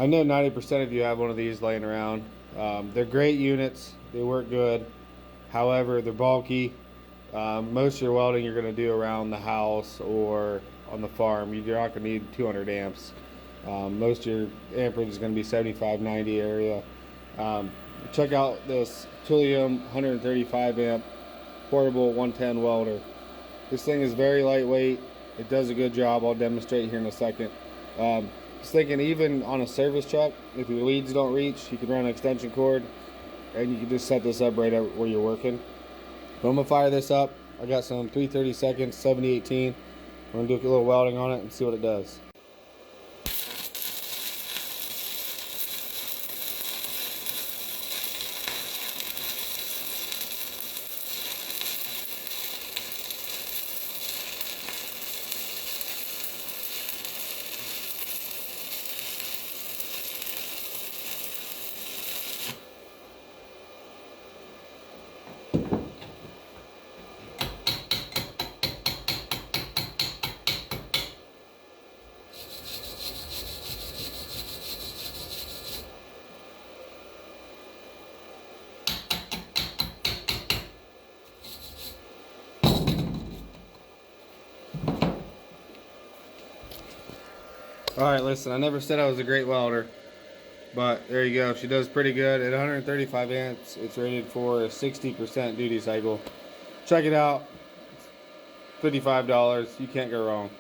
I know 90% of you have one of these laying around. They're great units. They work good. However, they're bulky. Most of your welding you're going to do around the house or on the farm. You're not going to need 200 amps. Most of your amperage is going to be 75, 90 area. Check out this Trillium 135 amp portable 110 welder. This thing is very lightweight. It does a good job. I'll demonstrate here in a second. Just thinking, even on a service truck, if your leads don't reach, you can run an extension cord and you can just set this up right where you're working. But I'm gonna fire this up. I got some 332 7018. I'm gonna do a little welding on it and see what it does. Alright, listen, I never said I was a great welder, but there you go. She does pretty good. At 135 amps, it's rated for a 60% duty cycle. Check it out. $55. You can't go wrong.